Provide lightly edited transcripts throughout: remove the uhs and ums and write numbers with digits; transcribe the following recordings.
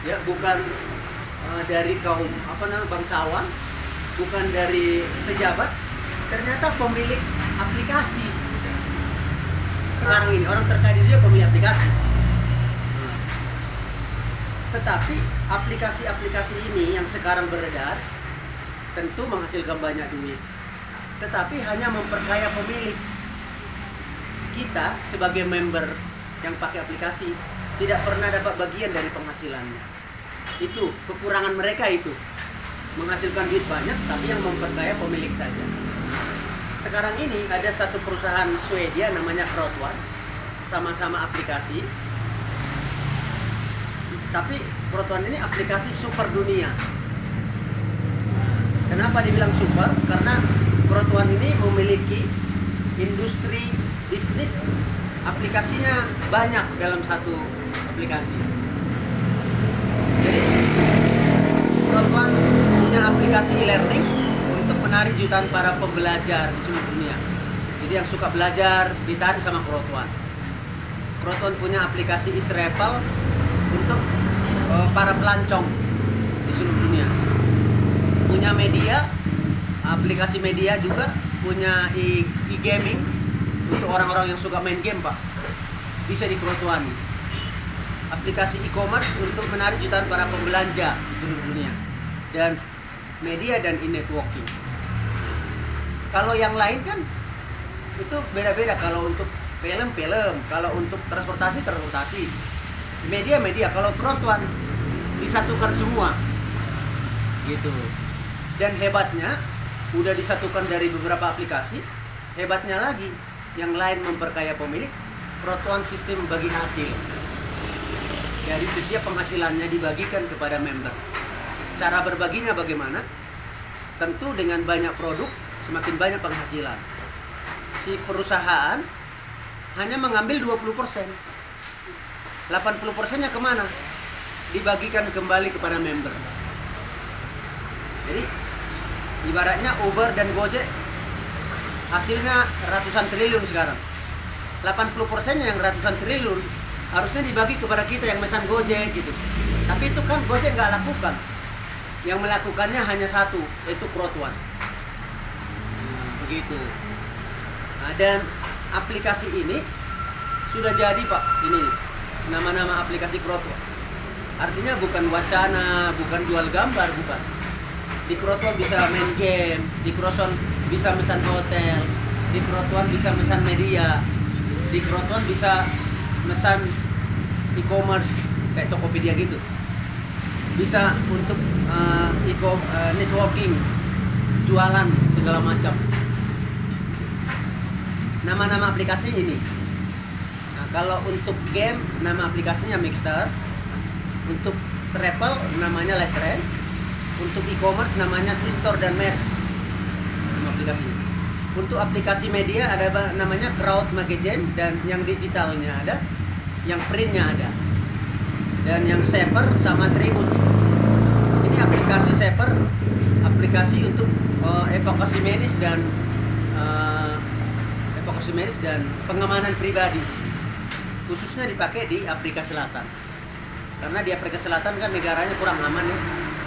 ya, bukan dari kaum bangsawan, bukan dari pejabat, ternyata pemilik aplikasi. Sekarang ini orang terkaya dia pemilik aplikasi. Tetapi aplikasi-aplikasi ini yang sekarang beredar tentu menghasilkan banyak duit, tetapi hanya memperkaya pemilik. Kita sebagai member yang pakai aplikasi tidak pernah dapat bagian dari penghasilannya. Itu kekurangan mereka, itu menghasilkan duit banyak tapi yang memperkaya pemilik saja. Sekarang ini ada satu perusahaan Swedia namanya Crowd1, sama-sama aplikasi, tapi Crowd1 ini aplikasi super dunia. Kenapa dibilang super? Karena Crowd1 ini memiliki industri bisnis aplikasinya banyak dalam satu aplikasi. Jadi Crowd1 punya aplikasi e-learning untuk menarik jutaan para pembelajar di seluruh dunia. Jadi yang suka belajar ditarik sama Crowd1. Crowd1 punya aplikasi e-travel untuk para pelancong di seluruh dunia. Punya media, aplikasi media juga, punya e-gaming untuk orang-orang yang suka main game, Pak. Bisa di Crowd1. Aplikasi e-commerce untuk menarik jutaan para pembelanja di seluruh dunia. Dan media dan e-networking. Kalau yang lain kan itu beda-beda. Kalau untuk film, kalau untuk transportasi, media. Kalau Crowd1 disatukan semua, gitu. Dan hebatnya udah disatukan dari beberapa aplikasi. Hebatnya lagi, yang lain memperkaya pemilik, Crowd1 sistem bagi hasil. Jadi setiap penghasilannya dibagikan kepada member. Cara berbaginya bagaimana? Tentu dengan banyak produk, semakin banyak penghasilan. Si perusahaan hanya mengambil 20%. 80%-nya kemana? Dibagikan kembali kepada member. Jadi ibaratnya Uber dan Gojek hasilnya ratusan triliun sekarang. 80%-nya yang ratusan triliun harusnya dibagi kepada kita yang mesan Gojek gitu. Tapi itu kan Gojek nggak lakukan. Yang melakukannya hanya satu, yaitu Crowd1. Begitu. Nah, dan aplikasi ini sudah jadi, Pak. Ini nama-nama aplikasi Crowd1. Artinya bukan wacana, bukan jual gambar, bukan. Di Crowd1 bisa main game, di Crowd1 bisa mesan hotel, di Crowd1 bisa mesan media, di Crowd1 bisa mesan e-commerce kayak Tokopedia gitu. Bisa untuk networking, jualan segala macam. Nama-nama aplikasi ini. Nah, kalau untuk game nama aplikasinya Mixter, untuk travel namanya Letren, untuk e-commerce namanya T-Store dan Merch. Nama aplikasinya. Untuk aplikasi media ada namanya Crowd Magazine, dan yang digitalnya ada, yang printnya ada, dan yang Saver sama Tribun. Ini aplikasi Saver, aplikasi untuk evakuasi medis dan pengamanan pribadi, khususnya dipakai di Afrika Selatan, karena di Afrika Selatan kan negaranya kurang aman ya,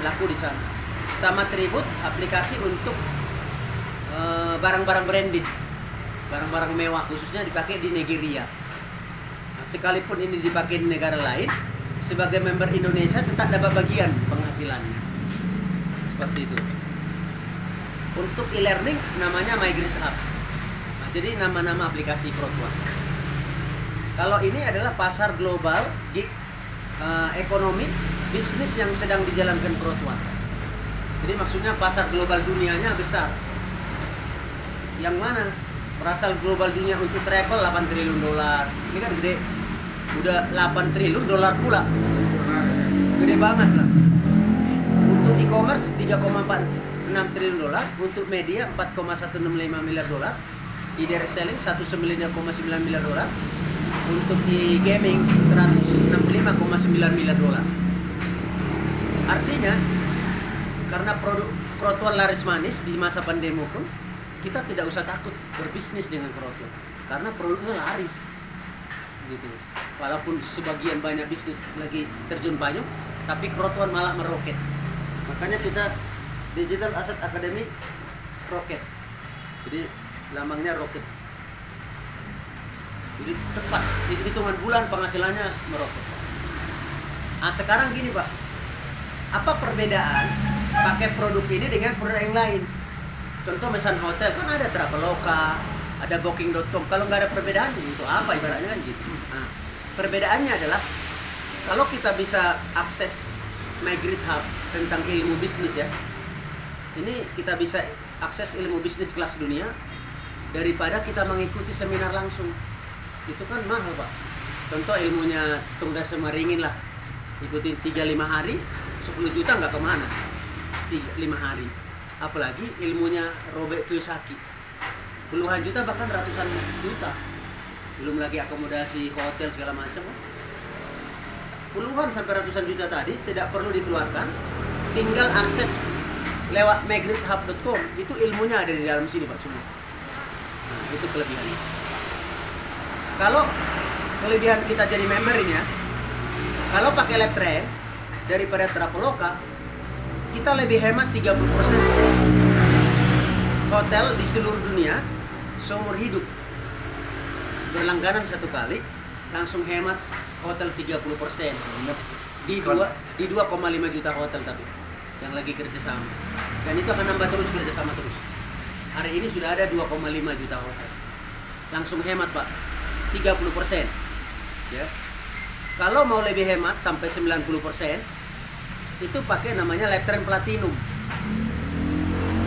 laku di sana. Sama Tribut, aplikasi untuk barang-barang branded, barang-barang mewah, khususnya dipakai di Nigeria. Nah, sekalipun ini dipakai di negara lain, sebagai member Indonesia tetap dapat bagian penghasilannya. Seperti itu. Untuk e-learning namanya Migrate Hub. Nah, jadi nama-nama aplikasi Crowd1. Kalau ini adalah pasar global, gig ekonomi, bisnis yang sedang dijalankan Crowd1. Jadi maksudnya pasar global dunianya besar. Yang mana? Pasar global dunia untuk travel 8 triliun dolar. Ini kan gede. Udah 8 triliun dolar pula. Gede banget lah. Untuk e-commerce 3,46 triliun dolar, untuk media 4,165 miliar dolar, e-direct selling 19,9 miliar dolar, untuk e-gaming 165,9 miliar dolar. Artinya karena produk Crowd1 laris manis di masa pandemi pun, kita tidak usah takut berbisnis dengan Crowd1 karena produknya laris gitu. Walaupun sebagian banyak bisnis lagi terjun payung, tapi Krotuan malah meroket. Makanya kita Digital Asset Academy roket. Jadi lambangnya roket. Jadi tepat hitungan bulan penghasilannya meroket. Nah sekarang gini Pak, apa perbedaan pakai produk ini dengan produk yang lain? Contoh mesan hotel kan ada Traveloka, ada Booking.com. Kalau nggak ada perbedaan itu apa ibaratnya kan gitu. Nah, perbedaannya adalah kalau kita bisa akses Migrate Hub tentang ilmu bisnis ya, ini kita bisa akses ilmu bisnis kelas dunia daripada kita mengikuti seminar langsung. Itu kan mahal Pak. Contoh ilmunya Tunggas Semaringin lah, ikutin 3-5 hari 10 juta nggak kemana 5 hari. Apalagi ilmunya Robert Kiyosaki puluhan juta bahkan ratusan juta, belum lagi akomodasi hotel segala macam. Puluhan sampai ratusan juta tadi tidak perlu dikeluarkan, tinggal akses lewat migrate-hub.com. Itu ilmunya ada di dalam sini Pak semua. Nah, itu kelebihannya. Kalau kelebihan kita jadi member ini ya, kalau pakai Laptrend daripada Traveloka, kita lebih hemat 30% hotel di seluruh dunia seumur hidup. Berlangganan satu kali langsung hemat hotel 30% di 2,5 juta hotel tapi yang lagi kerjasama, dan itu akan nambah terus kerjasama terus. Hari ini sudah ada 2,5 juta hotel, langsung hemat Pak 30% ya. Kalau mau lebih hemat sampai 90% itu pakai namanya Laptrend Platinum.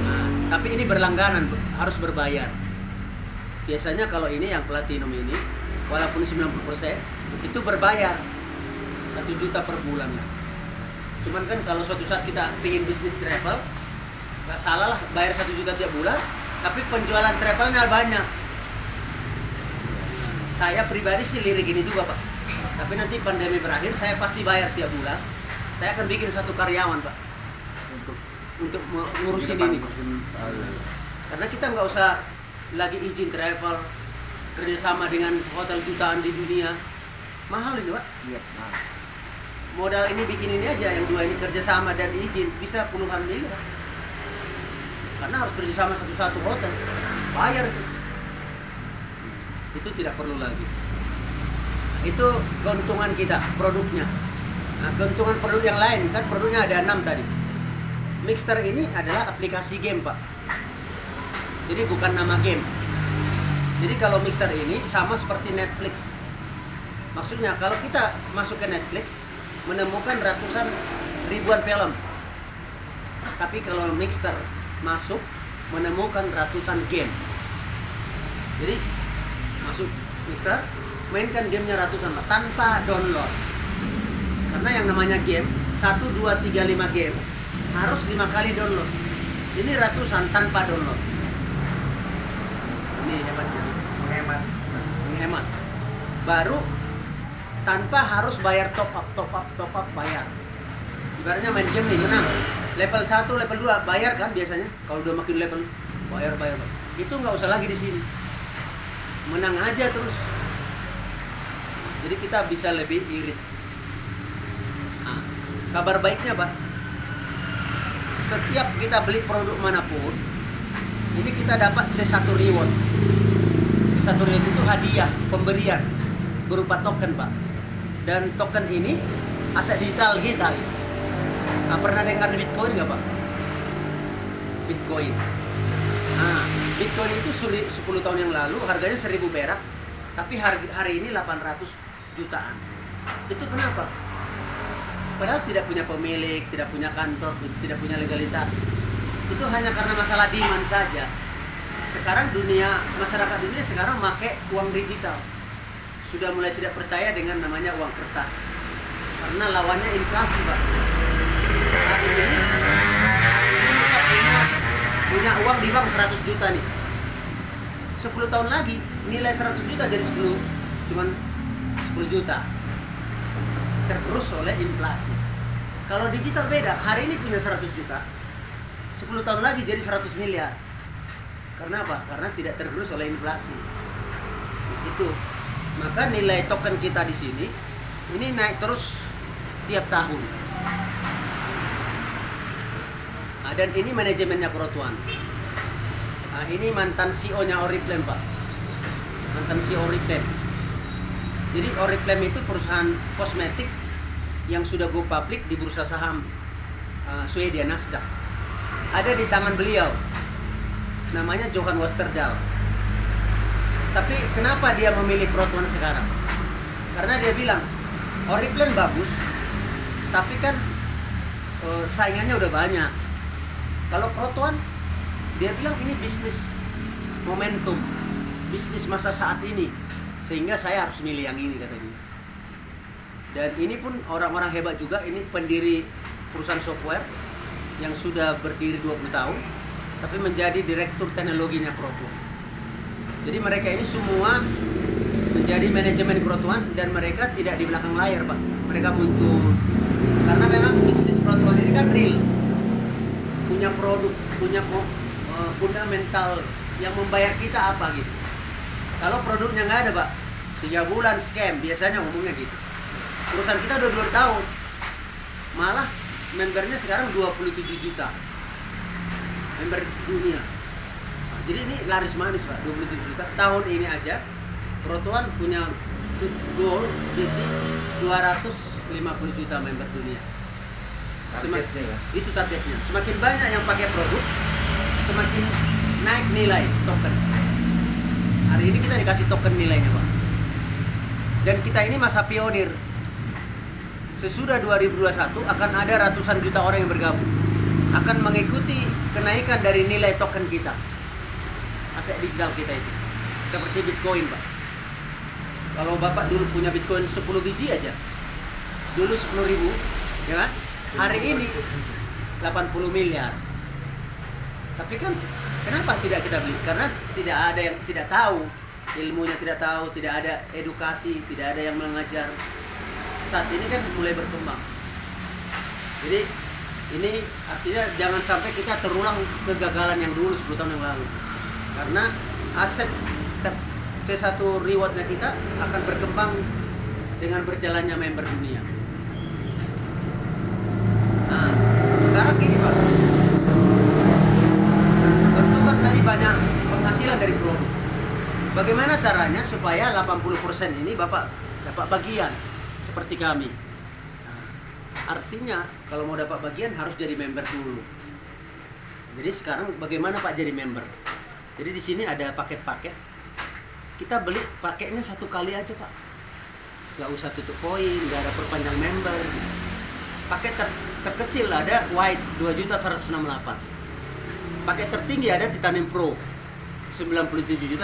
Nah, tapi ini berlangganan, harus berbayar. Biasanya kalau ini yang Platinum ini walaupun 90% itu berbayar 1 juta per bulan lah. Cuman kan kalau suatu saat kita ingin bisnis travel, nggak salah lah bayar 1 juta tiap bulan, tapi penjualan travelnya banyak. Saya pribadi sih lirik ini juga Pak, tapi nanti pandemi berakhir saya pasti bayar tiap bulan. Saya akan bikin satu karyawan Pak untuk ngurusin ini, karena kita nggak usah lagi izin travel kerjasama dengan hotel jutaan di dunia. Mahal itu Pak. Iya. Nah, modal ini bikin ini aja, yang dua ini kerjasama dan izin bisa puluhan miliar. Karena harus kerjasama satu-satu hotel, bayar itu. Itu tidak perlu lagi. Nah, itu keuntungan kita, produknya. Nah, keuntungan produk yang lain, kan produknya ada 6 tadi. Mixer ini adalah aplikasi game Pak. Jadi bukan nama game. Jadi kalau Mixer ini sama seperti Netflix. Maksudnya kalau kita masuk ke Netflix menemukan ratusan ribuan film. Tapi kalau Mixer masuk menemukan ratusan game. Jadi masuk Mixer, mainkan gamenya ratusan tanpa download. Karena yang namanya game 1, 2, 3, 5 game harus 5 kali download. Ini ratusan tanpa download. Ini hebatnya, menghemat. Baru tanpa harus bayar top up bayar. Ibaratnya main game nih, menang level 1, level 2 bayar kan biasanya. Kalau udah makin level bayar. Itu nggak usah lagi di sini. Menang aja terus. Jadi kita bisa lebih irit. Nah, kabar baiknya Pak, setiap kita beli produk manapun, ini kita dapat T1 reward. T1 reward itu hadiah, pemberian berupa token Pak. Dan token ini aset digital kita. Nah, pernah dengar Bitcoin nggak Pak? Bitcoin. Nah, Bitcoin itu 10 tahun yang lalu harganya 1000 perak, tapi hari ini 800 jutaan. Itu kenapa? Padahal tidak punya pemilik, tidak punya kantor, tidak punya legalitas. Itu hanya karena masalah demand saja. Sekarang masyarakat dunia sekarang pakai uang digital. Sudah mulai tidak percaya dengan namanya uang kertas. Karena lawannya inflasi Pak. Saat ini kita punya uang di bank 100 juta nih. 10 tahun lagi nilai 100 juta jadi 10 juta. Tergerus oleh inflasi. Kalau digital beda, hari ini punya 100 juta, 10 tahun lagi jadi 100 miliar. Karena apa? Karena tidak tergerus oleh inflasi. Itu. Maka nilai token kita di sini ini naik terus tiap tahun. Nah, dan ini manajemennya Protuan. Nah, ini mantan CEO-nya Oriflame, Pak. Mantan CEO Oriflame. Jadi Oriflame itu perusahaan kosmetik yang sudah go public di bursa saham Swedia Nasdaq. Ada di tangan beliau. Namanya Johan Westerdal. Tapi kenapa dia memilih Protuan sekarang? Karena dia bilang Oriflame bagus, tapi kan saingannya udah banyak. Kalau Protuan, dia bilang ini bisnis momentum, bisnis masa saat ini, sehingga saya harus milih yang ini, katanya. Dan ini pun orang-orang hebat juga. Ini pendiri perusahaan software yang sudah berdiri 20 tahun, tapi menjadi direktur teknologinya Protuan. Jadi mereka ini semua menjadi manajemen Protuan, dan mereka tidak di belakang layar, Pak. Mereka muncul karena memang bisnis Protuan ini kan real, punya produk, punya fundamental yang membayar kita apa gitu. Kalau produknya nggak ada, Pak, 3 bulan scam, biasanya ngomongnya gitu. Perusahaan kita udah 2 tahun, malah membernya sekarang 27 juta member dunia. Nah, jadi ini laris manis, Pak, 27 juta. Tahun ini aja Protuan punya goal visi 250 juta member dunia. Targetnya ya? Itu targetnya. Semakin banyak yang pakai produk, semakin naik nilai token. Hari ini kita dikasih token nilainya, Pak. Dan kita ini masa pionir. Sesudah 2021 akan ada ratusan juta orang yang bergabung, akan mengikuti kenaikan dari nilai token kita, aset digital kita itu. Seperti Bitcoin, Pak. Kalau Bapak dulu punya Bitcoin 10 biji aja, dulu 10.000, ya kan? Hari ini 80 miliar. Tapi kan kenapa tidak kita beli? Karena tidak ada yang tidak tahu, ilmunya tidak tahu, tidak ada edukasi, tidak ada yang mengajar. Saat ini kan mulai berkembang. Jadi ini artinya jangan sampai kita terulang kegagalan yang dulu 10 tahun yang lalu. Karena aset C1 rewardnya kita akan berkembang dengan berjalannya member dunia. Nah, sekarang gini, Pak. Tentu kan tadi banyak penghasilan dari produk. Bagaimana caranya supaya 80% ini Bapak dapat bagian seperti kami? Nah, artinya kalau mau dapat bagian harus jadi member dulu. Jadi sekarang bagaimana, Pak, jadi member? Jadi di sini ada paket-paket. Kita beli paketnya 1 kali aja, Pak. Gak usah tutup poin, gak ada perpanjang member. Paket terkecil ada White 2.168. Paket tertinggi ada Titanium Pro 97.200.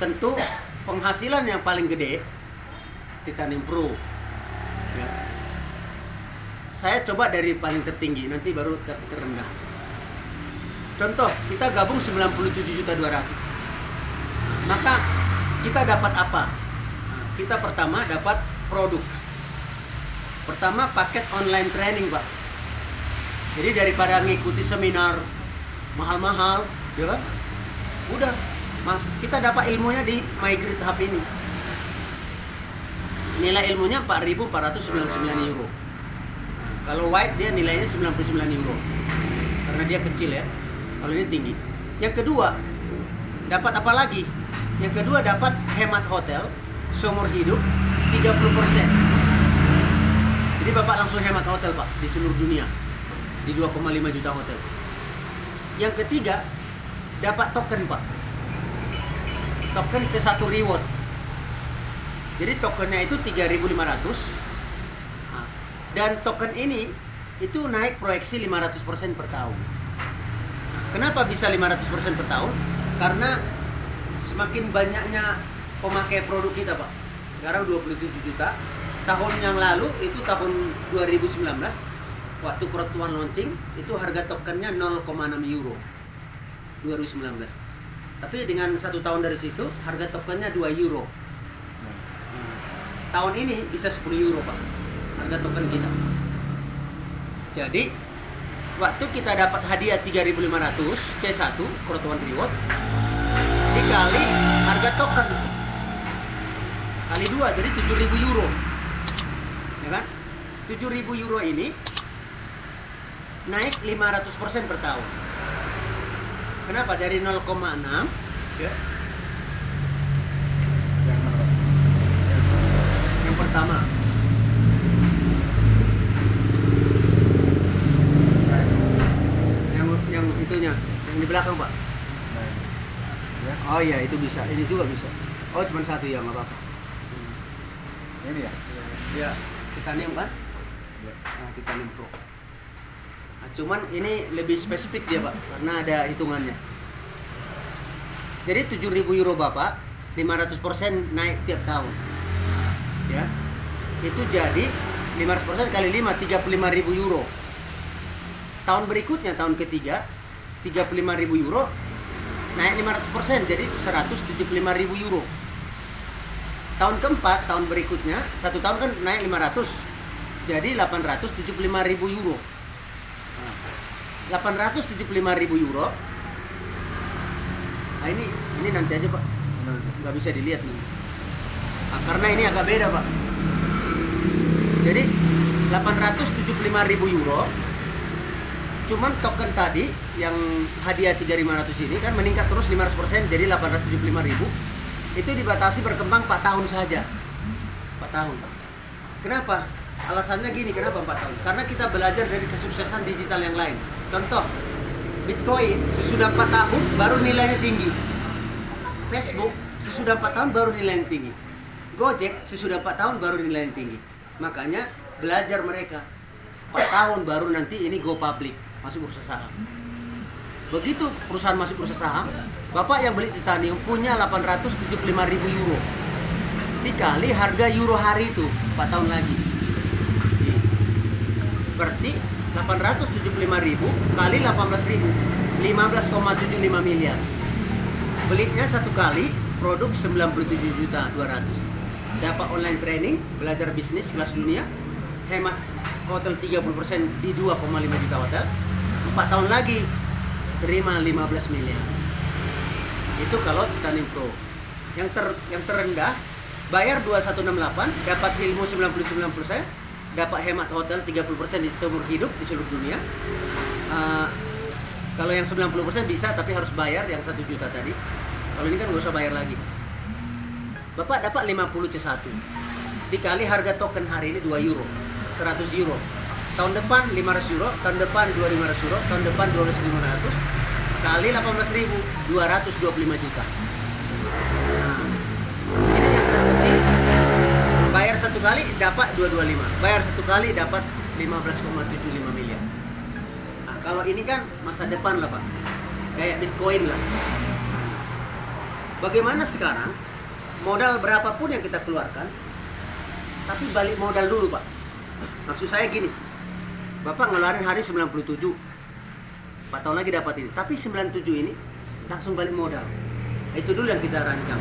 Tentu penghasilan yang paling gede Titanium Pro. Ya. Saya coba dari paling tertinggi, nanti baru terendah. Contoh, kita gabung 97.200. Maka kita dapat apa? Nah, kita pertama dapat produk. Pertama, paket online training, Pak. Jadi daripada ngikuti seminar mahal-mahal, ya kan? Udah, Mas, kita dapat ilmunya di MyGrid Hub ini. Nilai ilmunya 4.499 euro. Nah, kalau White dia nilainya 99 euro. Karena dia kecil ya. Kalau ini tinggi. Yang kedua, dapat apa lagi? Yang kedua, dapat hemat hotel seumur hidup 30%. Jadi Bapak langsung hemat hotel, Pak, di seluruh dunia. Di 2,5 juta hotel. Yang ketiga, dapat token, Pak. Token C1 Reward. Jadi tokennya itu 3.500. Nah, dan token ini itu naik proyeksi 500% per tahun. Nah, kenapa bisa 500% per tahun? Karena semakin banyaknya pemakai produk kita, Pak. Sekarang 27 juta. Tahun yang lalu itu tahun 2019, waktu Protuan launching, itu harga tokennya 0,6 euro 2019. Tapi dengan 1 tahun dari situ harga tokennya 2 euro. Tahun ini bisa 10 euro, Pak, harga token kita. Jadi waktu kita dapat hadiah 3.500 C1 Protuan Reward dikali harga token kali 2, jadi 7.000 euro, ya kan? 7.000 euro ini naik 500% per tahun. Kenapa? Dari 0,6 ya. Yang mana? Yang pertama. Yang itunya, yang di belakang, Pak. Nah, ya. Oh iya, itu bisa. Ini juga bisa. Oh, cuma satu ya, nggak apa-apa. Ini ya. Ya, titanium kan? Ya. Nah, titanium pro. Nah, cuman ini lebih spesifik dia, Pak, karena ada hitungannya. Jadi 7.000 euro Bapak, 500% naik tiap tahun. Ya. Itu jadi 500% kali 5, 35.000 euro. Tahun berikutnya, tahun ketiga, 35.000 euro naik 500%, jadi 175.000 euro. Tahun keempat, tahun berikutnya, satu tahun kan naik 500, jadi 875.000 euro. 875.000 euro. Nah, ini nanti aja, Pak, nggak bisa dilihat nih. Nah, karena ini agak beda, Pak. Jadi 875.000 euro. Cuman token tadi yang hadiah 3.500 ini kan meningkat terus 500%, jadi 875.000. Itu dibatasi berkembang 4 tahun saja. 4 tahun. Kenapa? Alasannya gini, kenapa 4 tahun? Karena kita belajar dari kesuksesan digital yang lain. Contoh, Bitcoin sesudah 4 tahun baru nilainya tinggi. Facebook sesudah 4 tahun baru nilainya tinggi. Gojek sesudah 4 tahun baru nilainya tinggi. Makanya belajar mereka 4 tahun baru nanti ini go public, masuk bursa saham. Begitu perusahaan masuk bursa saham, Bapak yang beli titanium punya 875.000 euro. Dikali harga euro hari itu 4 tahun lagi. Berarti 875.000 kali 18.000, 15,75 miliar. Belinya satu kali produk 97.200.000. Dapat online training, belajar bisnis kelas dunia, hemat hotel 30% di 2,5 juta hotel. 4 tahun lagi terima 15 miliar. Itu kalau titanium pro. Yang terendah bayar 2168, dapat ilmu 99%, dapat hemat hotel 30% di seumur hidup di seluruh dunia. Kalau yang 90% bisa, tapi harus bayar yang 1 juta tadi. Kalau ini kan nggak usah bayar lagi. Bapak dapat 50 C1 dikali harga token hari ini 2 euro, 100 euro. Tahun depan 500 euro, tahun depan 2.500 euro, tahun depan 12.500 kali 18.000, 225 juta. Nah, ini yang terkecil. Bayar satu kali dapat 225, bayar satu kali dapat 15,75 miliar. Nah, kalau ini kan masa depan lah, Pak, kayak Bitcoin lah. Bagaimana sekarang? Modal berapapun yang kita keluarkan, tapi balik modal dulu, Pak. Maksud saya gini, Bapak ngeluarin hari 97, 4 tahun lagi dapat ini, tapi 97 ini langsung balik modal. Itu dulu yang kita rancang.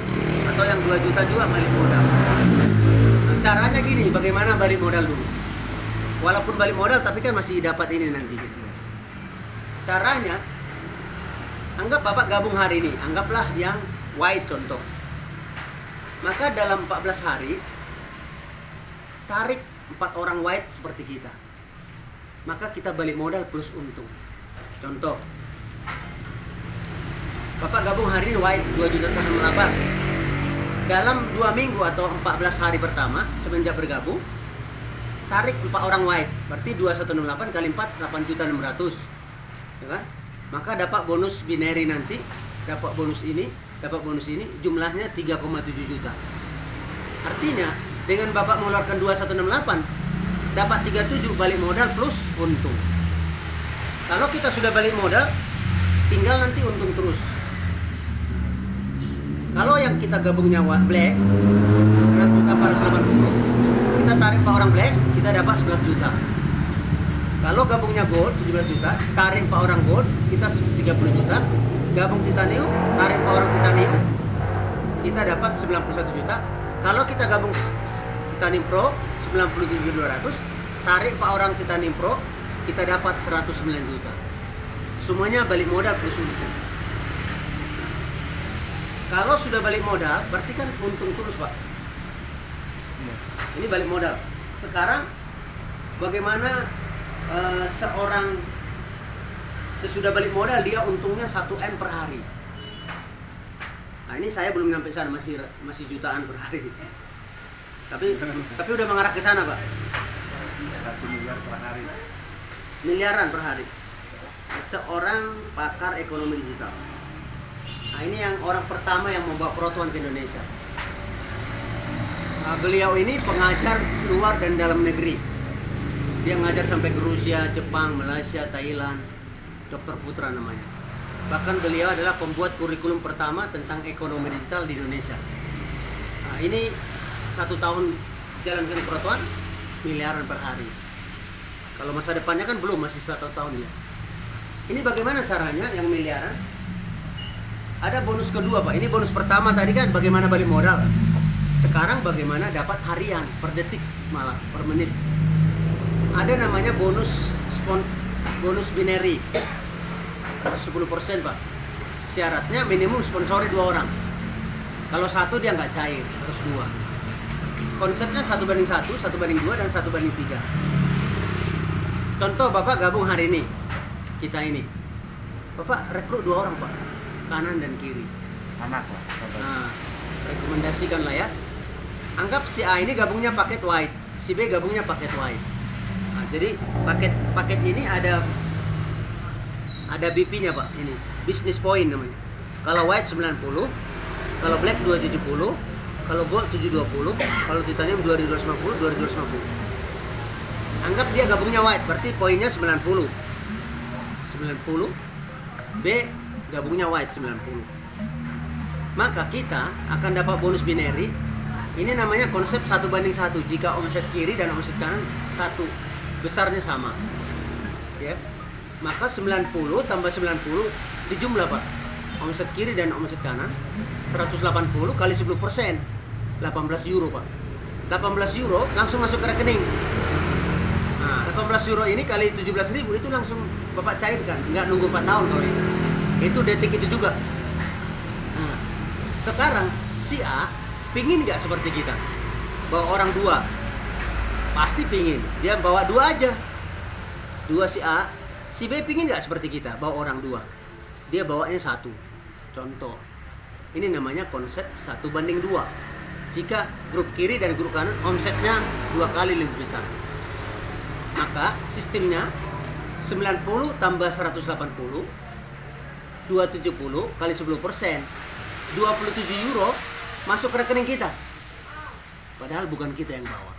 Atau yang 2 juta juga balik modal. Nah, caranya gini, bagaimana balik modal dulu? Walaupun balik modal, tapi kan masih dapat ini nanti. Gitu. Caranya, anggap Bapak gabung hari ini, anggaplah yang white contoh. Maka dalam 14 hari, tarik 4 orang white seperti kita. Maka kita balik modal plus untung. Contoh, Bapak gabung hari ini white 2.108. Dalam 2 minggu atau 14 hari pertama semenjak bergabung, tarik 4 orang white. Berarti 2.168 kali 4, 8.600. Ya kan? Maka dapat bonus binary nanti, dapat bonus ini, jumlahnya 3,7 juta. Artinya, dengan Bapak mengeluarkan 2.168, dapat 37 balik modal plus untung. Kalau kita sudah balik modal, tinggal nanti untung terus. Kalau yang kita gabungnya black, 100.480, kita tarik 4 orang black, kita dapat 11 juta. Kalau gabungnya gold, 17 juta, tarik 4 orang gold, kita 30 juta. Gabung titanium, tarik 4 orang titanium, kita dapat 91 juta. Kalau kita gabung titanium pro 97.200, tarik 4 orang titanium pro, kita dapat 109 juta. Semuanya balik modal plus untung. Kalau sudah balik modal, berarti kan untung terus, Pak. Ini balik modal. Sekarang bagaimana seorang sesudah balik modal dia untungnya 1 M per hari. Nah ini saya belum sampai sana, masih jutaan per hari. Tapi udah mengarah ke sana Pak. 1 miliar per hari. Miliaran per hari. Seorang pakar ekonomi digital. Nah ini yang orang pertama yang membawa Protuan ke Indonesia. Nah, beliau ini pengajar luar dan dalam negeri. Dia ngajar sampai ke Rusia, Jepang, Malaysia, Thailand. Dr. Putra namanya. Bahkan beliau adalah pembuat kurikulum pertama tentang ekonomi digital di Indonesia. Nah ini 1 tahun jalan ke Protuan, miliaran per hari. Kalau masa depannya kan belum, masih 1 tahun ya. Ini bagaimana caranya yang miliaran? Ada bonus kedua Pak. Ini bonus pertama tadi kan bagaimana balik modal. Sekarang bagaimana dapat harian, per detik malah, per menit. Ada namanya bonus binary 10% Pak. Syaratnya minimum sponsori 2 orang. Kalau 1 dia nggak cair, harus 2. Konsepnya 1:1, 1:2, dan 1:3. Contoh Bapak gabung hari ini, kita ini, Bapak rekrut 2 orang Pak, kanan dan kiri. Anak lah. Nah, rekomendasikan lah ya. Anggap si A ini gabungnya paket white, si B gabungnya paket white. Nah, jadi paket ini ada BP-nya Pak, ini business point namanya. Kalau white 90, kalau black 270, kalau gold 720, kalau titanium 2250, 2250. Anggap dia gabungnya white, berarti poinnya 90. B gabungnya white 90. Maka kita akan dapat bonus binary. Ini namanya konsep 1:1. Jika omset kiri dan omset kanan satu, besarnya sama. Ya. Maka 90 tambah 90 dijumlah Pak. Omset kiri dan omset kanan 180 kali 10%, 18 euro Pak. 18 euro langsung masuk ke rekening. Nah, 18 euro ini kali 17.000 itu langsung Bapak cairkan, nggak nunggu 4 tahun kalau itu detik itu juga. Nah, sekarang si A pingin nggak seperti kita bawa orang 2? Pasti pingin, dia bawa 2 aja, 2 si A. Si B pingin nggak seperti kita bawa orang 2? Dia bawanya 1. Contoh, ini namanya konsep 1:2. Jika grup kiri dan grup kanan omsetnya 2 kali lebih besar, maka sistemnya 90 tambah 180, 270 kali 10%, 27 euro masuk ke rekening kita. Padahal bukan kita yang bawa.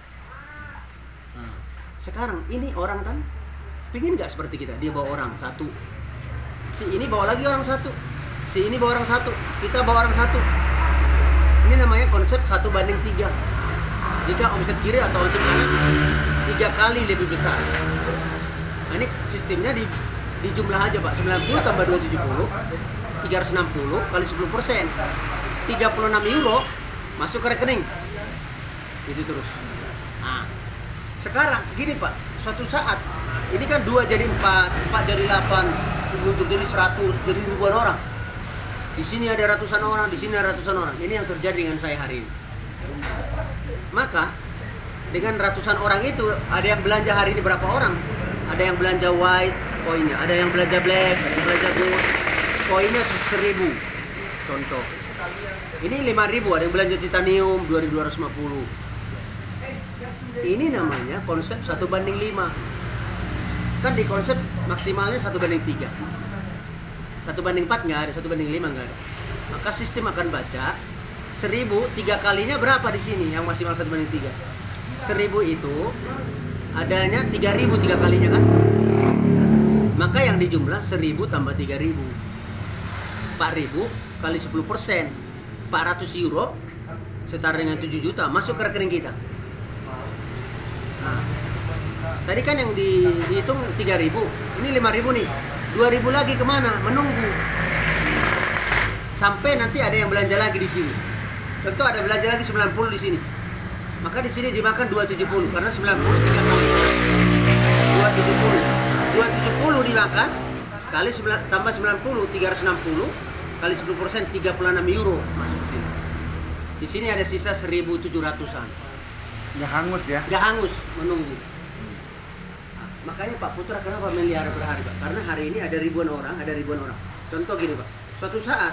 Nah, sekarang ini orang kan pingin nggak seperti kita, dia bawa orang 1. Si ini bawa lagi orang 1. Si ini bawa orang 1. Kita bawa orang 1. Ini namanya konsep 1:3. Jika omset kiri atau omset kanan 3 kali lebih besar. Nah, ini sistemnya di jumlah aja Pak. 90 tambah 270, 360 kali 10%, 36 euro masuk ke rekening. Itu terus. Nah, sekarang gini Pak, suatu saat ini kan 2 jadi 4, 4 jadi 8, untuk jadi 100, jadi ribuan orang. Di sini ada ratusan orang, di sini ada ratusan orang. Ini yang terjadi dengan saya hari ini. Maka dengan ratusan orang itu, ada yang belanja hari ini berapa orang? Ada yang belanja white poinnya, ada yang belanja black, ada yang belanja gold, poinnya 1000. Contoh. Ini 5.000, ada yang belanja titanium 2.250. Ini namanya konsep 1:5. Kan di konsep maksimalnya 1:3. 1:4 nggak ada, 1:5 nggak ada. Maka sistem akan baca 1000 3 kalinya berapa di sini yang maksimal 1:3. 1000 itu adanya 3.000 3 kalinya kan. Maka yang dijumlah 1000 tambah 3.000. 4.000 kali 10%, 400 euro setara dengan 7 juta masuk ke rekening kita. Nah, tadi kan yang dihitung 3.000, ini 5.000 nih. 2.000 lagi kemana? Menunggu sampai nanti ada yang belanja lagi di sini. Contoh ada belanja lagi 90 di sini. Maka di sini dimakan 270 karena 90 3 kali 270. 270 dimakan kali tambah 90 360 kali 10% 36 euro masuk ke sini. Di sini ada sisa 1.700-an. Nggak hangus ya? Nggak hangus, menunggu. Nah, Makanya Pak Putra kenapa miliaran per hari Pak? Karena hari ini ada ribuan orang. Contoh gini Pak, suatu saat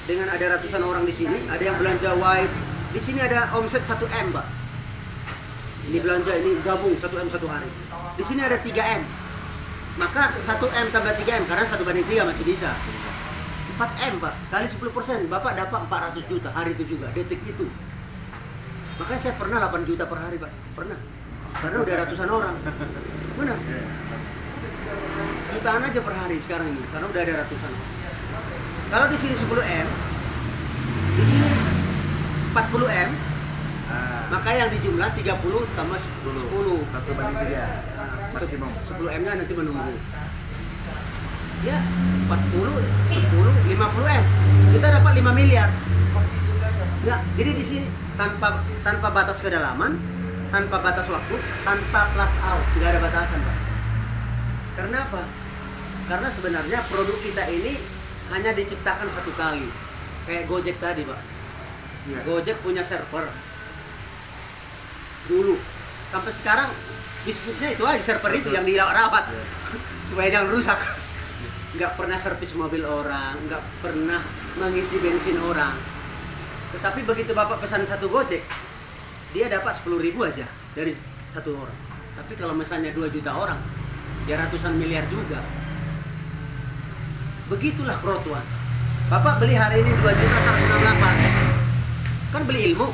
dengan ada ratusan orang di sini, ada yang belanja wide, di sini ada omset 1 M Pak. Ini belanja, ini gabung 1 M satu hari. Di sini ada 3 M. Maka 1 M tambah 3 M, karena 1/3 masih bisa. 4 M Pak, kali 10%, Bapak dapat 400 juta hari itu juga, detik itu. Makanya saya pernah 8 juta per hari Pak, pernah. Karena udah ratusan orang. Benar. Jutaan aja per hari sekarang ini, karena udah ada ratusan orang. Kalau di sini 10 M, di sini 40 M, maka yang dijumlah 30 tambah 10. 1/3 maksimum. 10 M nya nanti menunggu. Ya, 40, 10, 50 M. Kita dapat 5 miliar. Ya, jadi di sini tanpa batas kedalaman, tanpa batas waktu, tanpa plus out, tidak ada batasan, Pak. Karena apa? Karena sebenarnya produk kita ini hanya diciptakan satu kali. Kayak Gojek tadi, Pak. Iya. Gojek punya server dulu. Sampai sekarang bisnisnya itu aja, server itu yang dirawat supaya jangan rusak. Nggak pernah servis mobil orang, nggak pernah mengisi bensin orang. Tetapi begitu Bapak pesan satu Gojek, dia dapat 10.000 aja dari satu orang. Tapi kalau misalnya 2 juta orang, ya ratusan miliar juga. Begitulah kerotuan. Bapak beli hari ini 2.168.000, kan beli ilmu.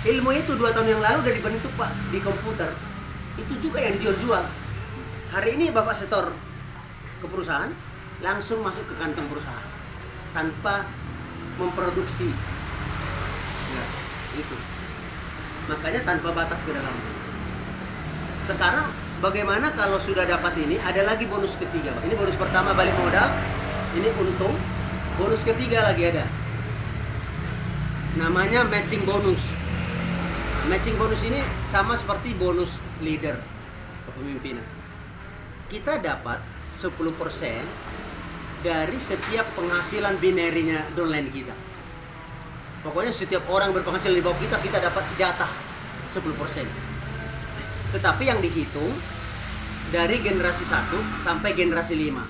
Ilmu itu 2 tahun yang lalu udah dibentuk Pak di komputer. Itu juga yang dijual-jual. Hari ini Bapak setor ke perusahaan, langsung masuk ke kantong perusahaan tanpa memproduksi. Ya, itu. Makanya tanpa batas kedalaman. Sekarang bagaimana kalau sudah dapat ini, ada lagi bonus ketiga, Pak. Ini bonus pertama balik modal, ini untung. Bonus ketiga lagi ada. Namanya matching bonus. Matching bonus ini sama seperti bonus leader kepemimpinan. Kita dapat 10% dari setiap penghasilan binarinya downline kita. Pokoknya setiap orang berpenghasilan di bawah kita, kita dapat jatah 10%. Tetapi yang dihitung dari generasi 1 sampai generasi 5.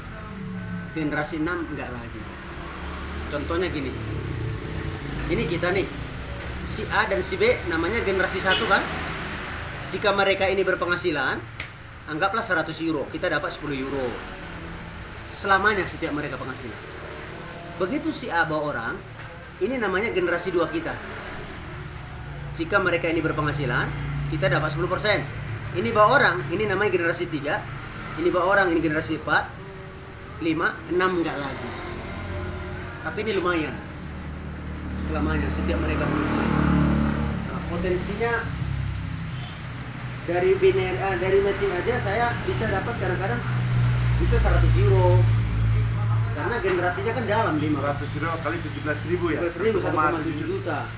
Generasi 6 enggak lagi. Contohnya gini. Ini kita nih, si A dan si B namanya generasi 1 kan. Jika mereka ini berpenghasilan, anggaplah 100 euro, kita dapat 10 euro. Selamanya setiap mereka penghasilan. Begitu si A bawa orang, ini namanya generasi 2 kita. Jika mereka ini berpenghasilan, kita dapat 10%. Ini bawa orang, ini namanya generasi 3. Ini bawa orang, ini generasi 4, 5, 6 enggak lagi. Tapi ini lumayan. Selamanya setiap mereka penghasilan. Nah, potensinya dari binary, dari matching aja saya bisa dapat kadang-kadang bisa 100 euro. Karena generasinya kan dalam 500 euro kali 17.000 ya. 1,7 juta.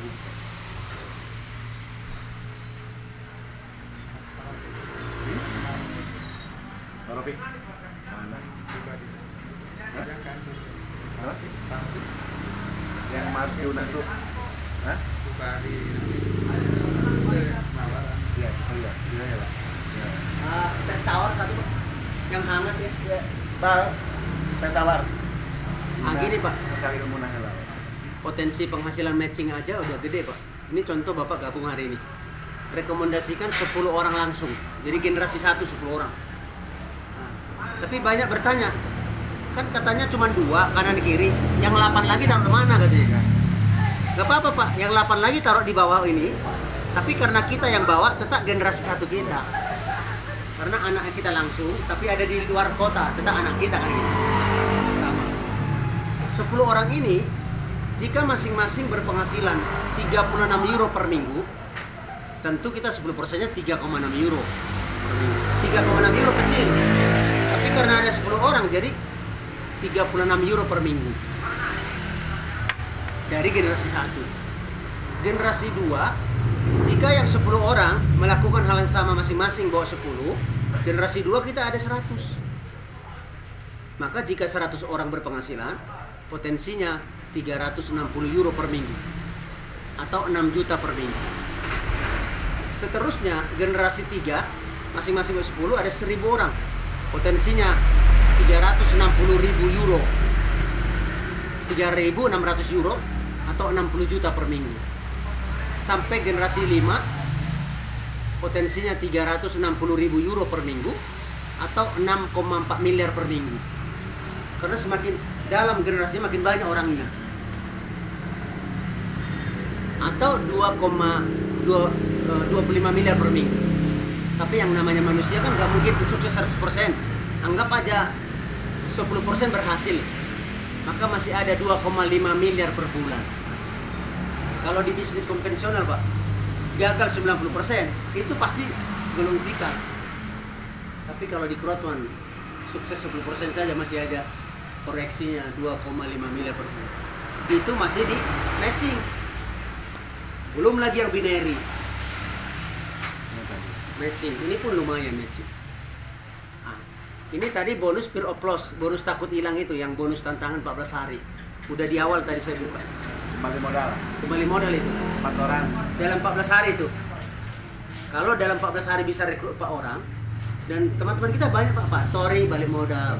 Ropi. Mana? Hah? Yang Mas Yuna tuh. Hah? Iya, bisa lihat. Iya ya, Pak. Ya. Teh tawar satu Pak. Yang hangat ya. Pak, teh tawar. Gini Pak, Asal ilmu nanya lah. potensi penghasilan matching aja udah gede Pak. Ini contoh Bapak gabung hari ini. Rekomendasikan 10 orang langsung. Jadi generasi 1 10 orang. Nah, tapi banyak bertanya, kan katanya cuma 2 kanan kiri, yang 8 lagi taruh mana katanya. Gak apa-apa Pak, yang 8 lagi taruh di bawah ini. Tapi karena kita yang bawa, tetap generasi 1 kita. Karena anak kita langsung, tapi ada di luar kota, tetap anak kita kan ini. Sama. 10 orang ini, jika masing-masing berpenghasilan 36 euro per minggu, tentu kita 10%-nya 3,6 euro per minggu. 3,6 euro kecil. Tapi karena ada 10 orang, jadi 36 euro per minggu. Dari generasi 1. Generasi 2, jika yang 10 orang melakukan hal yang sama masing-masing bawa 10, generasi 2 kita ada 100. Maka jika 100 orang berpenghasilan, potensinya 360 euro per minggu atau 6 juta per minggu. Seterusnya generasi 3 masing-masing 10 ada 1000 orang. potensinya 360.000 euro, 3.600 euro atau 60 juta per minggu. Sampai generasi 5 potensinya 360.000 euro per minggu atau 6,4 miliar per minggu. Karena semakin dalam generasi makin banyak orangnya. Atau 25 miliar per minggu. Tapi yang namanya manusia kan nggak mungkin sukses 100%. Anggap aja 10% berhasil, maka masih ada 2,5 miliar per bulan. Kalau di bisnis konvensional Pak, gagal 90%, itu pasti gulung tikar. Tapi kalau di crowdfund, sukses 10% saja masih ada koreksinya 2,5 miliar per bulan. Itu masih di matching. Belum lagi yang binary. Matching, ini pun lumayan matching. Ini tadi bonus fear of loss, bonus takut hilang itu, yang bonus tantangan 14 hari. Udah di awal tadi saya buka. Kembali modal itu. 4 orang. Dalam 14 hari itu. Kalau dalam 14 hari bisa rekrut 4 orang, dan teman-teman kita banyak Pak Tori balik modal,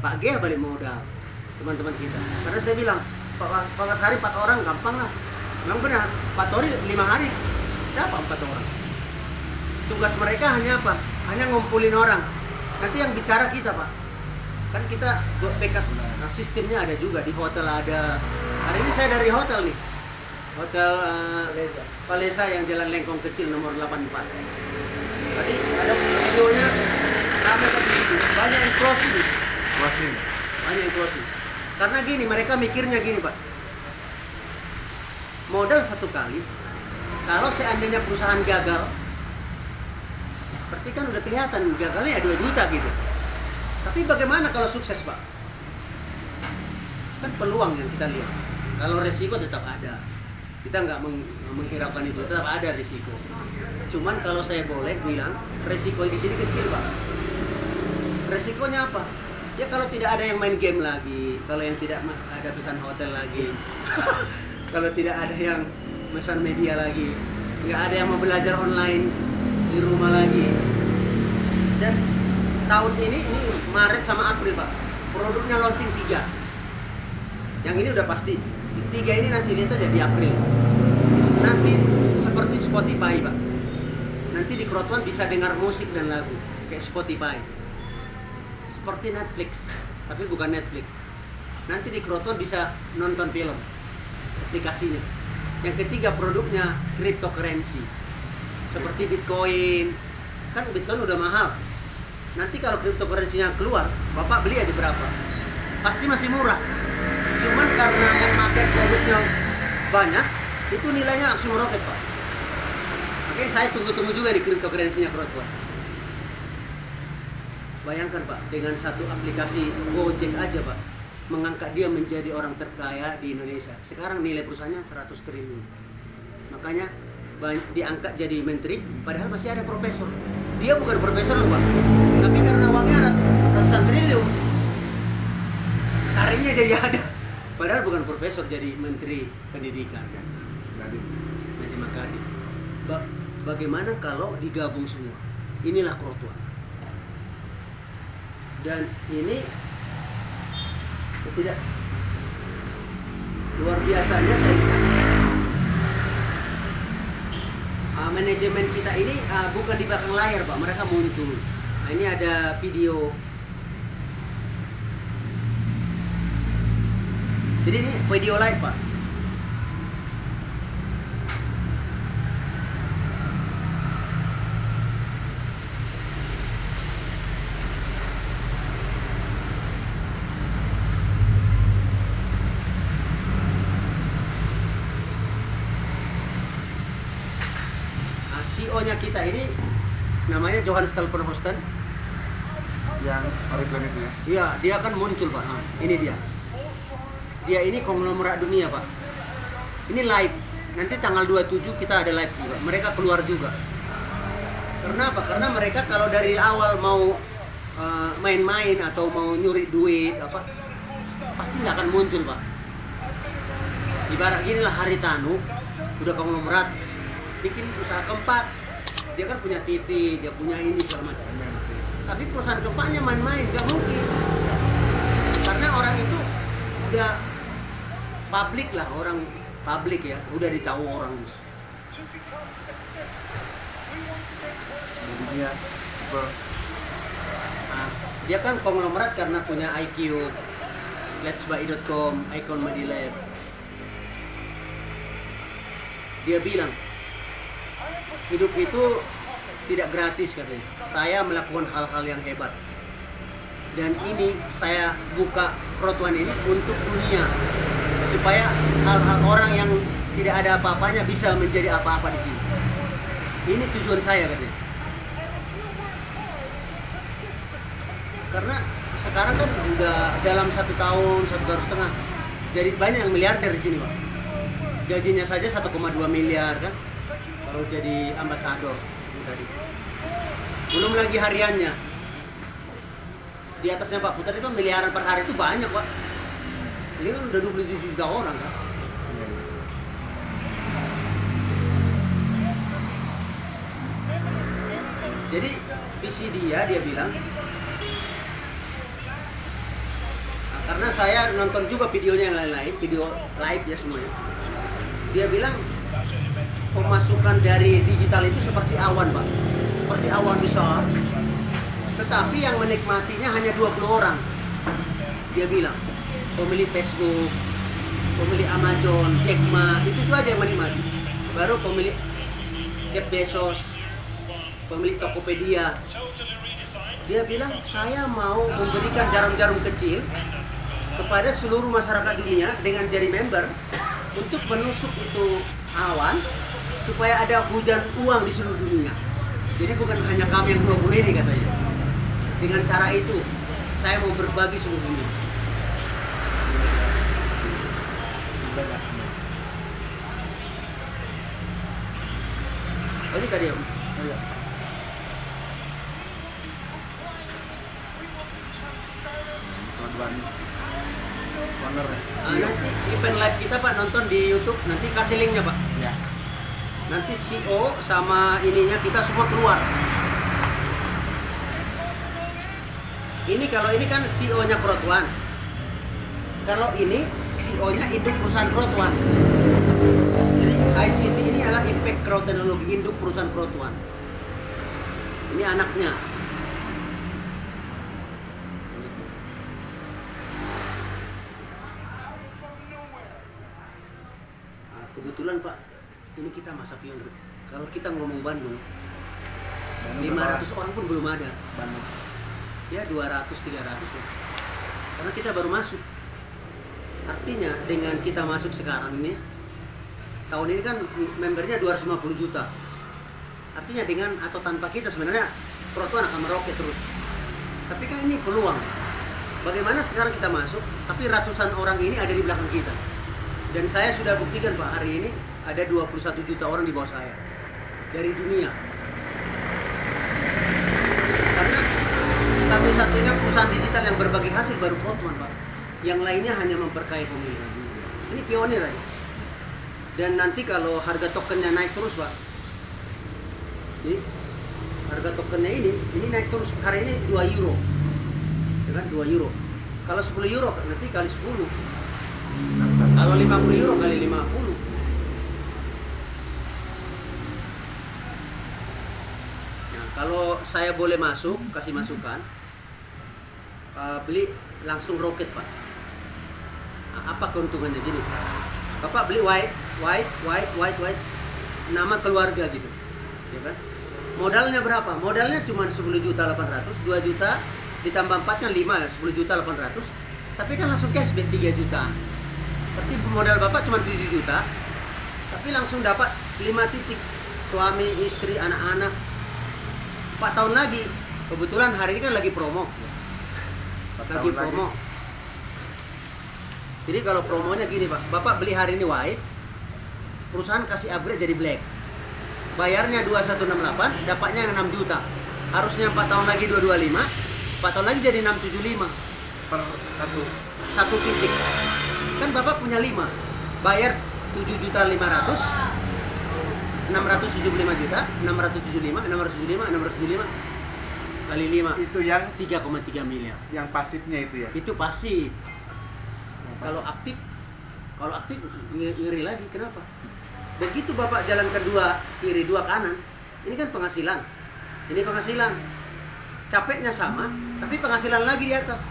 Pak Gea balik modal, teman-teman kita. Karena saya bilang, 14 hari 4 orang gampang lah. Memang benar, Pak Tori 5 hari dapat 4 orang. Tugas mereka hanya apa? Hanya ngumpulin orang. Nanti yang bicara kita Pak, kan kita buat backup. Nah, sistemnya ada juga di hotel ada. Hari ini saya dari hotel nih, hotel Palesa yang Jalan Lengkong kecil nomor 84. Tadi ada videonya ramai kan di situ. Banyak yang closing. Banyak yang closing. Karena gini, mereka mikirnya gini Pak. Modal 1 kali, kalau seandainya perusahaan gagal, berarti kan udah kelihatan gagalnya ya 2 juta gitu. Tapi bagaimana kalau sukses Pak? Kan peluang yang kita lihat. Kalau resiko tetap ada. Kita nggak menghiraukan itu, tetap ada risiko. Cuman kalau saya boleh bilang, resiko di sini kecil Pak. Resikonya apa? Ya kalau tidak ada yang main game lagi, kalau yang tidak ada pesan hotel lagi, kalau tidak ada yang pesan media lagi, nggak ada yang mau belajar online di rumah lagi. Dan tahun ini Maret sama April Pak, produknya launching 3. Yang ini udah pasti. 3 ini nanti lihat aja di April. Nanti seperti Spotify Pak. Nanti di crowdfund bisa dengar musik dan lagu kayak Spotify. Seperti Netflix, tapi bukan Netflix. Nanti di crowdfund bisa nonton film, aplikasinya. Yang ketiga produknya cryptocurrency. Seperti Bitcoin. Kan Bitcoin udah mahal. Nanti kalau cryptocurrency-nya keluar, Bapak beli aja berapa? Pasti masih murah. Cuman karena yang pakai produknya banyak, itu nilainya langsung meroket Pak. Makanya saya tunggu-tunggu juga di cryptocurrency-nya crowdfund. Bayangkan Pak, dengan satu aplikasi Gojek aja Pak, mengangkat dia menjadi orang terkaya di Indonesia. Sekarang nilai perusahaannya 100 triliun. Makanya diangkat jadi menteri, padahal masih ada profesor. Dia bukan profesor loh Pak, tapi karena uangnya ratusan triliun, karirnya jadi ada. Padahal bukan profesor, jadi menteri pendidikan kan. Jadi makanya bagaimana kalau digabung semua? Inilah crowdfund. Dan ini tidak luar biasanya saya kira. Manajemen kita ini bukan di belakang layar Pak, mereka muncul. Nah, ini ada video. Jadi ini video live Pak. CEO-nya kita ini namanya Johan Stelpenhosten. Yang Oregon itu ya? Iya, dia kan muncul Pak. Ini dia. Dia ini konglomerat dunia Pak. Ini live. Nanti tanggal 27 kita ada live juga. Mereka keluar juga. Karena apa? Karena mereka kalau dari awal mau main-main atau mau nyuri duit apa, pasti nggak akan muncul Pak. Ibarat gini lah Haritanu, udah konglomerat, bikin usaha keempat, dia kan punya TV, dia punya ini segala macam. Tapi perusahaan gempanya main-main, nggak mungkin. Karena orang itu udah publik lah, orang publik ya, udah ditahu orang. Jadi dia Nah, dia kan konglomerat karena punya IQ, letsbuy.com, Icon Media Lab. Dia bilang hidup itu tidak gratis katanya. Saya melakukan hal-hal yang hebat. Dan ini saya buka Protuan ini untuk dunia, supaya hal-hal orang yang tidak ada apa-apanya bisa menjadi apa-apa di sini. Ini tujuan saya katanya. Karena sekarang kan udah dalam 1 tahun, 1,5 tahun jadi banyak yang miliarder di sini, Pak. Gajinya saja 1,2 miliar kan, kalau jadi ambasador tadi. Belum lagi hariannya. Di atasnya Pak Putar itu miliaran per hari itu banyak, Pak. Ini kan udah 27 juta orang kan. Jadi visi dia bilang, nah, karena saya nonton juga videonya yang lain-lain, video live ya semuanya. Dia bilang pemasukan dari digital itu seperti awan, Pak. Seperti awan besar. Tetapi yang menikmatinya hanya 20 orang. Dia bilang, pemilik Facebook, pemilik Amazon, Jack Ma, itu aja yang menikmati. Baru pemilik Jeff Bezos, pemilik Tokopedia. Dia bilang, saya mau memberikan jarum-jarum kecil kepada seluruh masyarakat dunia dengan jari member untuk menusuk itu awan supaya ada hujan uang di seluruh dunia. Jadi bukan hanya kami yang 20 ini katanya. Dengan cara itu saya mau berbagi seluruh dunia. Oh, ini tadi ya? Oh, iya. Nanti event live kita Pak nonton di YouTube, nanti kasih linknya Pak. Ya. Nanti CEO sama ininya kita semua keluar. Ini kalau ini kan CEO-nya Protuan. Kalau ini CEO-nya induk perusahaan Protuan. Jadi ICT ini adalah Impact Crowd Technology, induk perusahaan Protuan. Ini anaknya. Nah, kebetulan Pak, ini kita masa pionir. Kalau kita ngomong Bandung 500 orang pun belum ada. Bandung. Ya 200-300 lah. Karena kita baru masuk. Artinya dengan kita masuk sekarang ini, tahun ini kan membernya 250 juta. Artinya dengan atau tanpa kita sebenarnya Protuan akan meroket terus. Tapi kan ini peluang. Bagaimana sekarang kita masuk, tapi ratusan orang ini ada di belakang kita. Dan saya sudah buktikan Pak, hari ini ada 21 juta orang di bawah saya. Dari dunia. Karena satu-satunya perusahaan digital yang berbagi hasil baru Protuan Pak. Yang lainnya hanya memperkaya pemilihan. Ini pionir aja. Dan nanti kalau harga tokennya naik terus Pak. Jadi harga tokennya ini naik terus. Hari ini 2 euro. Ya kan 2 euro. Kalau 10 euro nanti kali 10. Kalau 50 euro kali 50. Nah, kalau saya boleh masuk, kasih masukan, beli langsung roket Pak. Nah, apa keuntungannya gini? Bapak beli white, nama keluarga gitu, ya kan? Modalnya berapa? Modalnya cuma 10.800.000, 2 juta ditambah 4 kan 5 ya, 10.800.000. Tapi kan langsung cashback 3 juta. Berarti modal Bapak cuma 7 juta, tapi langsung dapat 5 titik. Suami, istri, anak-anak. 4 tahun lagi. Kebetulan hari ini kan lagi promo. Lagi promo. Jadi kalau promonya gini Pak, Bapak beli hari ini white, perusahaan kasih upgrade jadi black. Bayarnya 2168, dapatnya 6 juta. Harusnya 4 tahun lagi 225, 4 tahun lagi jadi 675 Per satu titik. Kan Bapak punya 5, bayar 7.500.000, 675 juta, 675, 675, 675 kali 5 Itu yang 3,3 miliar. yang pasifnya itu ya. Itu pasif. Kalau aktif ngeri lagi. Kenapa? Begitu Bapak jalan kedua, kiri dua kanan, ini kan penghasilan. Ini penghasilan. Capeknya sama, tapi penghasilan lagi di atas.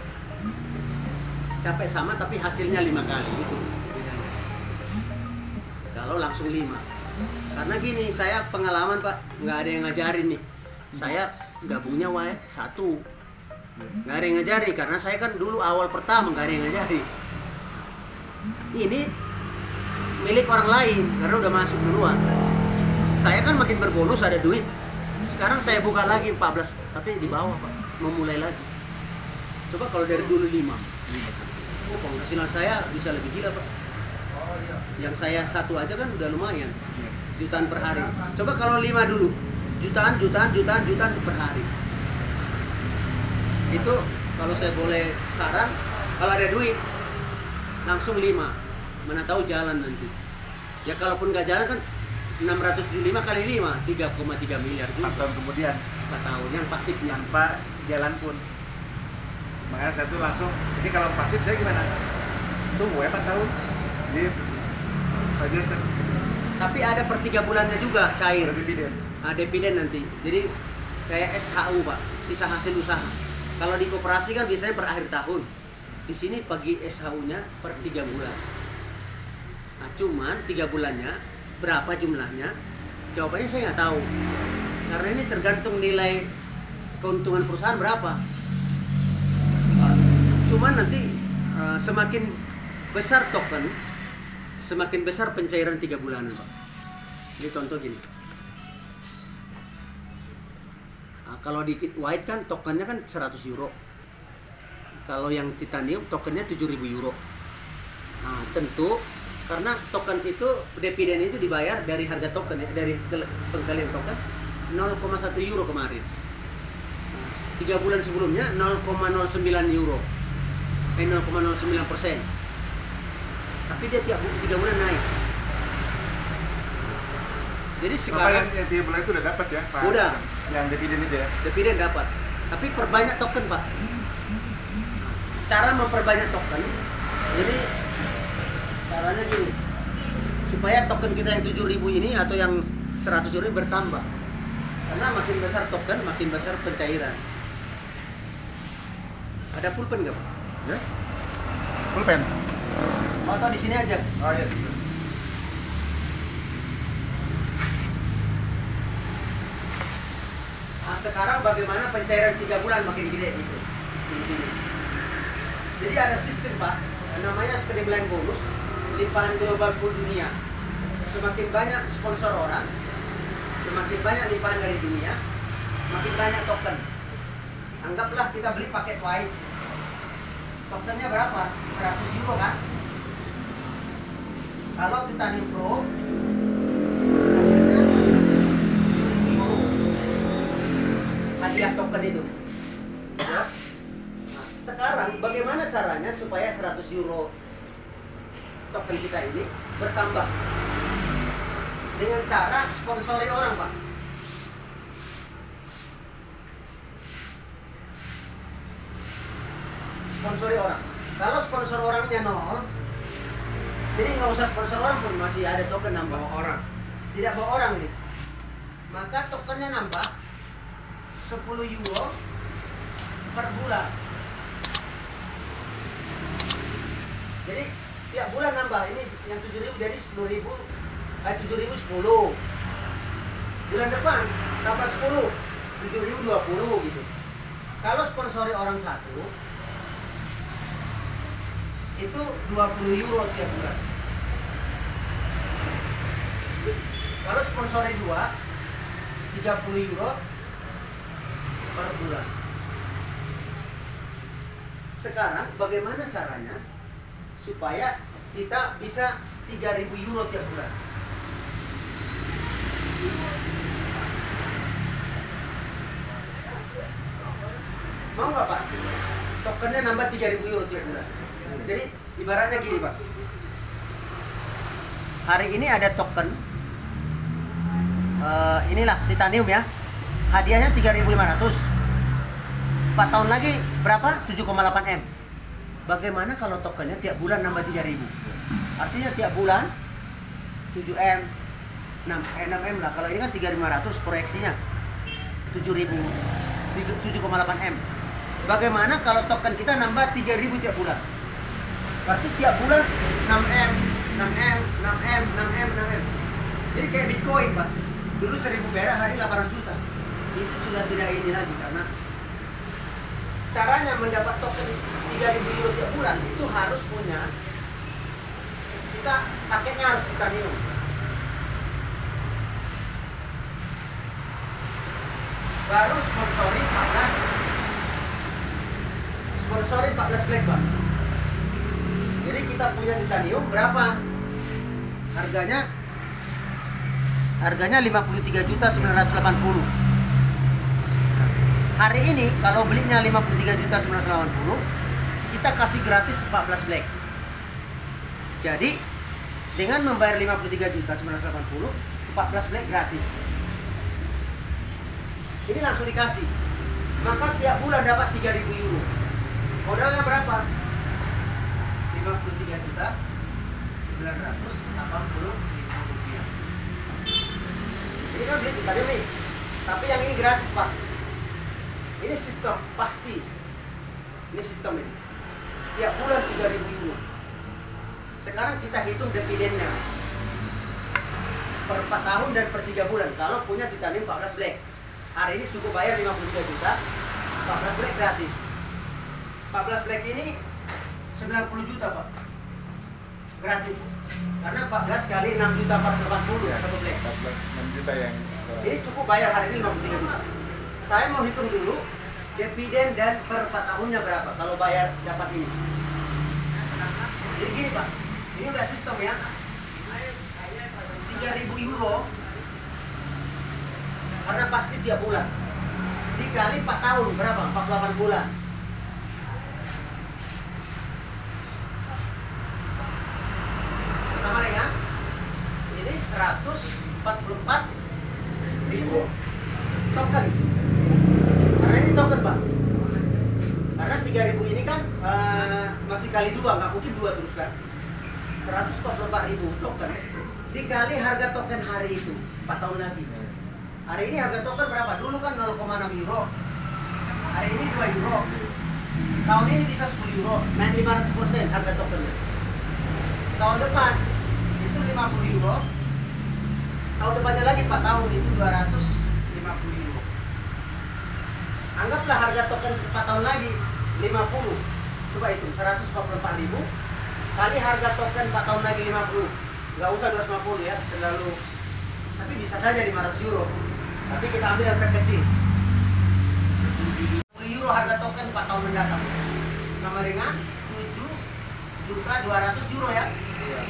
Capek sama tapi hasilnya 5 kali itu. Kalau langsung 5. Karena gini, saya pengalaman Pak, nggak ada yang ngajarin nih. Saya gabungnya satu. Nggak ada yang ngajari, karena saya kan dulu awal pertama nggak ada yang ngajari. Ini milik orang lain, karena udah masuk duluan. Saya kan makin berbonus, ada duit. Sekarang saya buka lagi 14, tapi di bawah Pak, memulai lagi. Coba kalau dari dulu 5. Oh, penghasilan saya bisa lebih gila Pak. Yang saya satu aja kan udah lumayan, jutaan per hari. Coba kalau 5 dulu, jutaan per hari. Itu kalau saya boleh saran, kalau ada duit langsung 5. Mana tahu jalan nanti. Ya kalaupun nggak jalan kan 675 kali 5, 3,3 miliar juga. 4 tahun kemudian 4 tahun yang pasifnya. tanpa jalan pun. Makanya saya tuh langsung, ini kalau pasif saya gimana? Tunggu ya 4 tahun. Gitu. Aja Tapi ada per 3 bulannya juga cair. dividen. Dividen nanti. Jadi kayak SHU Pak, sisa hasil usaha. Kalau di koperasi kan biasanya per akhir tahun. Di sini pagi SHU-nya per 3 bulan. Nah, cuman 3 bulannya berapa jumlahnya? Jawabannya saya nggak tahu. Karena ini tergantung nilai keuntungan perusahaan berapa. Cuman nanti semakin besar token, semakin besar pencairan 3 bulanan Pak. Ini contoh gini. Nah, kalau di white kan tokennya kan 100 euro. Kalau yang titanium tokennya 7.000 euro. Nah, tentu karena token itu dividen itu dibayar dari harga token ya, dari pengkalian token 0,1 euro kemarin. Nah, 3 bulan sebelumnya 0,09 euro. 0,09%. Tapi dia tiap 3 bulan naik. Jadi sekarang yang 3 bulan itu udah dapat ya Pak? Udah. Yang dividen itu ya? dividen dapat. Tapi perbanyak token Pak. Cara memperbanyak token, jadi caranya gini, supaya token kita yang 7.000 ini atau yang 100 euro bertambah. Karena makin besar token, makin besar pencairan. Ada pulpen nggak Pak? Ya? Pulpen? Oh, atau di sini aja? Oh iya. Nah, sekarang bagaimana pencairan 3 bulan makin gede gitu. Di sini. Jadi ada sistem Pak, namanya streamline bonus, limpahan global pool dunia. Semakin banyak sponsor orang, semakin banyak limpahan dari dunia, makin banyak token. Anggaplah kita beli paket white. Tokennya berapa? 100 euro kan? Kalau Titanium Pro hadiah token itu. Ya. Nah, sekarang bagaimana caranya supaya 100 euro token kita ini bertambah? Dengan cara sponsori orang Pak. Sponsori orang. Kalau sponsor orangnya 0, jadi nggak usah sponsor orang pun masih ada token nambah orang. Tidak bawa orang nih. Maka tokennya nambah 10 euro per bulan. Jadi tiap bulan nambah. Ini yang 7.000 jadi 10.000, 7.000 10. Bulan depan tambah 10, 7.000 20 gitu. Kalau sponsori orang satu itu 20 euro tiap bulan. Kalau sponsori 2, 30 euro per bulan. Sekarang bagaimana caranya supaya kita bisa 3.000 euro tiap bulan? Mau nggak Pak? Tokennya nambah 3.000 euro tiap bulan. Jadi ibaratnya gini Pak. Hari ini ada token inilah titanium ya. Hadiahnya 3.500. 4 tahun lagi berapa? 7,8 M. Bagaimana kalau tokennya tiap bulan nambah 3.000? Artinya tiap bulan 7 M, 6 M lah. Kalau ini kan 3.500 proyeksinya 7.000, 7,8 M. Bagaimana kalau token kita nambah 3.000 tiap bulan? Berarti tiap bulan 6 M, 6 M, 6 M, 6 M, 6 M. Jadi kayak Bitcoin, Pak. Dulu 1.000 perak, hari 800 juta. Itu sudah tidak ini lagi karena caranya mendapat token 3.000 euro tiap bulan itu harus punya, kita paketnya harus titanium. Baru sponsori 14 flag, Pak. Jadi kita punya titanium berapa? Harganya 53.980. Hari ini kalau belinya 53.980, kita kasih gratis 14 black. Jadi dengan membayar 53.980, 14 black gratis. Ini langsung dikasih. Maka tiap bulan dapat 3.000 euro. Modalnya berapa? 53.980.000 rupiah. Ini kan beli titanium nih. Tapi yang ini gratis, Pak. Ini sistem pasti. Ini sistem ini. Tiap bulan 3.000 euro. Sekarang kita hitung dividennya per 4 tahun dan per 3 bulan. Kalau punya titanium 14 black, hari ini cukup bayar 53 juta, 14 black gratis. 14 black ini 90 juta, Pak. Gratis. Karena 14 kali 6 juta 480 ya, satu black. 6 juta yang Ini cukup bayar hari ini 53 juta. Saya mau hitung dulu dividen dan per 4 tahunnya berapa kalau bayar dapat ini. Jadi gini, Pak, ini udah sistem ya. 3.000 euro karena pasti tiap bulan. Dikali 4 tahun berapa? 48 bulan. Sama dengan ini 144.000 token. Karena ini token, Pak. Karena 3.000 ini kan masih kali 2, nggak mungkin 2 terus kan. 144.000 token dikali harga token hari itu 4 tahun lagi. Hari ini harga token berapa? Dulu kan 0,6 euro. Hari ini 2 euro. Tahun ini bisa 10 euro, naik 500% harga tokennya. Tahun depan itu 50 euro. Tahun depannya lagi 4 tahun itu 250 euro. Anggaplah harga token 4 tahun lagi 50. Coba hitung 144.000 kali harga token 4 tahun lagi 50. Nggak usah 250 ya, terlalu. Tapi bisa saja 500 euro. Tapi kita ambil yang terkecil. 10 euro harga token 4 tahun mendatang. Sama dengan 7.200 euro ya. Iya.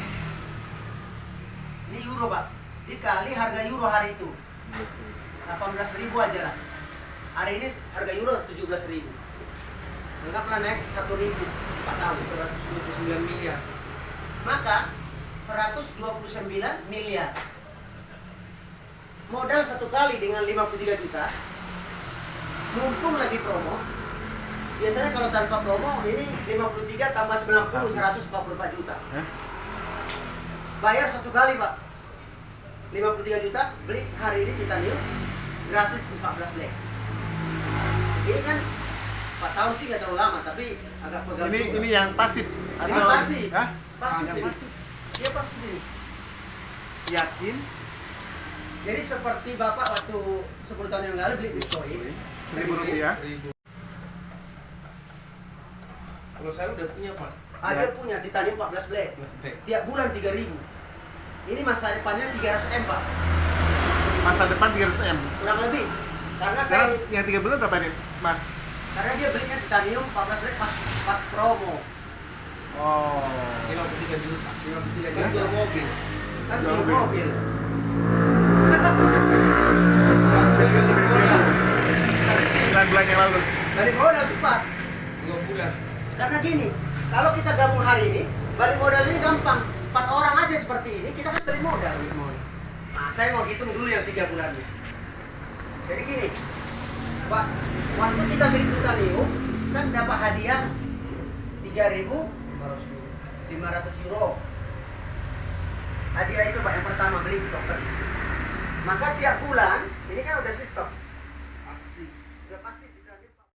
Ini euro, Pak. Dikali harga euro hari itu. 18.000 aja lah. Hari ini harga euro 17.000. Anggaplah naik 1.000 4 tahun, 129 miliar. Maka 129 miliar. Modal satu kali dengan 53 juta. Mumpung lagi promo. Biasanya kalau tanpa promo ini 53 tambah 90 144 juta. Bayar satu kali, Pak. 53 juta, beli hari ini titanium gratis 14 black. Ini kan 4 tahun sih nggak terlalu lama, tapi agak pegang juga. Ini yang pasif. Ini pasif. Hah? Pasif Yang ini. pasif. Dia pasif ini. Yakin? Jadi seperti Bapak waktu 10 tahun yang lalu beli Bitcoin Rp1.000. Kalau saya udah punya, Pak. Ada punya titanium 14 black. Tiap bulan 3.000. Ini masa depannya 300 M, Pak. Masa depan 300 M. Kurang lebih. Karena Sekarang saya yang 3 bulan berapa nih, Mas? karena dia belinya titanium 14 black pas promo. Oh. 53 juta. 53 Kan juta. jual mobil. Kan Jual beli mobil. mobil. Sembilan bulan yang lalu. Dari modal cepat. 2 bulan. Karena gini, kalau kita gabung hari ini, balik modal ini gampang. 4 orang aja seperti ini, kita kan balik modal. saya mau hitung dulu yang 3 bulannya. Jadi gini, Pak, waktu kita beli Tutaneo kan dapat hadiah 3.500 euro. Hadiah itu Pak yang pertama beli dokter. Maka tiap bulan, ini kan udah sistem.